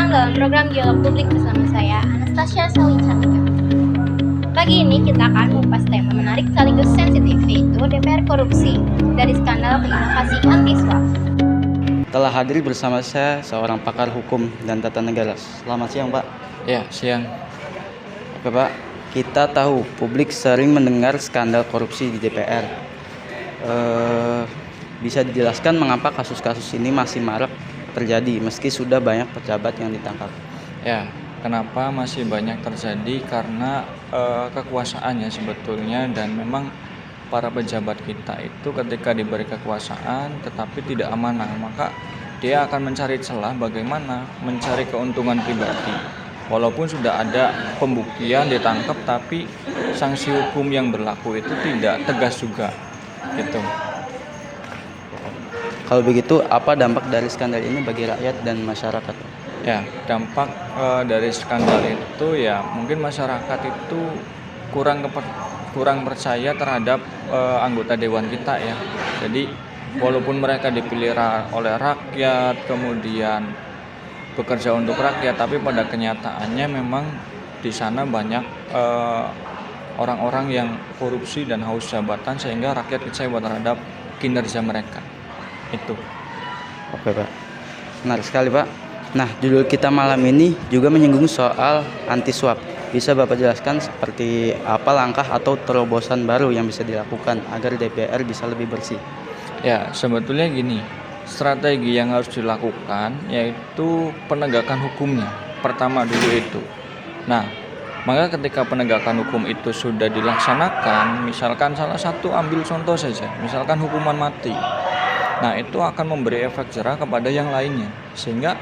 datang dalam program Dialog Publik bersama saya, Anastasia Sawicantika. Pagi ini kita akan mengupas tema menarik sekaligus sensitif, yaitu DPR korupsi dari skandal ke inovasi anti suap. Telah hadir bersama saya seorang pakar hukum dan tata negara. Selamat siang, Pak. Ya, siang. Oke, Pak. Kita tahu publik sering mendengar skandal korupsi di DPR. Bisa dijelaskan mengapa kasus-kasus ini masih marak terjadi meski sudah banyak pejabat yang ditangkap? Ya, kenapa masih banyak terjadi? Karena kekuasaannya sebetulnya, dan memang para pejabat kita itu ketika diberi kekuasaan tetapi tidak amanah, maka dia akan mencari celah bagaimana mencari keuntungan pribadi. Walaupun sudah ada pembuktian ditangkap, tapi sanksi hukum yang berlaku itu tidak tegas juga, gitu. Kalau begitu, apa dampak dari skandal ini bagi rakyat dan masyarakat? Ya, dampak dari skandal itu ya mungkin masyarakat itu kurang percaya terhadap anggota dewan kita ya. Jadi walaupun mereka dipilih oleh rakyat, kemudian bekerja untuk rakyat, tapi pada kenyataannya memang di sana banyak orang-orang yang korupsi dan haus jabatan sehingga rakyat kecewa terhadap kinerja mereka. Itu. Oke, Pak. Benar sekali, Pak. Nah, judul kita malam ini juga menyinggung soal anti suap. Bisa Bapak jelaskan seperti apa langkah atau terobosan baru yang bisa dilakukan agar DPR bisa lebih bersih? Ya, sebetulnya gini, strategi yang harus dilakukan yaitu penegakan hukumnya. Pertama dulu itu. Nah, maka ketika penegakan hukum itu sudah dilaksanakan, misalkan salah satu ambil contoh saja, misalkan hukuman mati. Nah, itu akan memberi efek jerah kepada yang lainnya, sehingga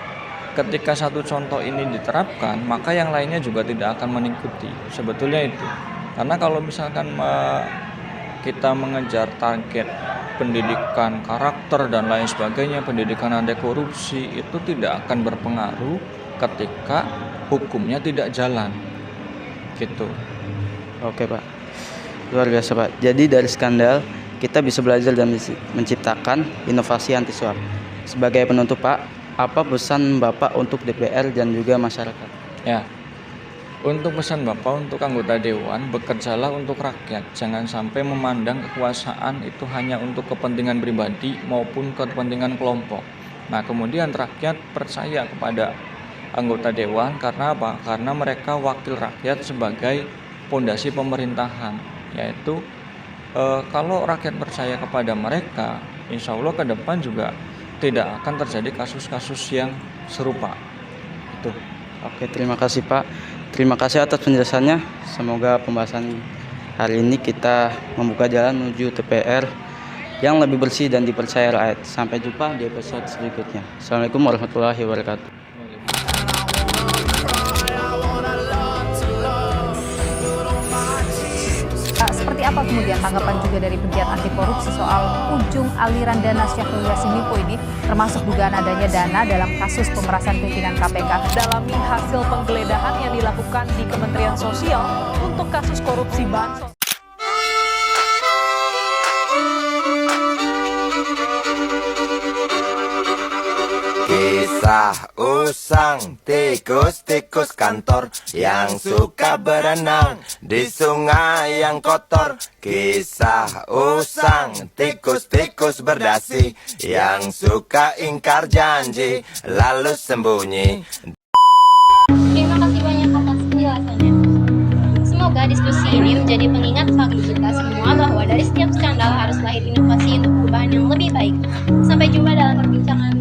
ketika satu contoh ini diterapkan, maka yang lainnya juga tidak akan mengikuti. Sebetulnya itu. Karena kalau misalkan kita mengejar target pendidikan karakter dan lain sebagainya, pendidikan anti korupsi, itu tidak akan berpengaruh ketika hukumnya tidak jalan. Gitu. Oke, Pak. Luar biasa, Pak. Jadi dari skandal kita bisa belajar dan menciptakan inovasi anti suap. Sebagai penutup, Pak, apa pesan Bapak untuk DPR dan juga masyarakat? Ya, untuk pesan Bapak untuk anggota dewan, bekerjalah untuk rakyat. Jangan sampai memandang kekuasaan itu hanya untuk kepentingan pribadi maupun kepentingan kelompok. Nah, kemudian rakyat percaya kepada anggota dewan karena apa? Karena mereka wakil rakyat sebagai pondasi pemerintahan, yaitu kalau rakyat percaya kepada mereka, insya Allah ke depan juga tidak akan terjadi kasus-kasus yang serupa. Itu. Oke, terima kasih, Pak. Terima kasih atas penjelasannya. Semoga pembahasan hari ini kita membuka jalan menuju DPR yang lebih bersih dan dipercaya rakyat. Sampai jumpa di episode berikutnya. Assalamualaikum warahmatullahi wabarakatuh. Seperti apa kemudian tanggapan juga dari pegiat anti korupsi soal ujung aliran dana Syahrul Yassin Limpo ini, termasuk dugaan adanya dana dalam kasus pemerasan pimpinan KPK? Dalami hasil penggeledahan yang dilakukan di Kementerian Sosial untuk kasus korupsi bansos. Kisah usang tikus-tikus kantor yang suka berenang di sungai yang kotor. Kisah usang tikus-tikus berdasi yang suka ingkar janji lalu sembunyi. Terima kasih banyak atas penjelasannya. Semoga diskusi ini menjadi pengingat bagi kita semua bahwa dari setiap skandal harus lahir inovasi untuk perubahan yang lebih baik. Sampai jumpa dalam perbincangan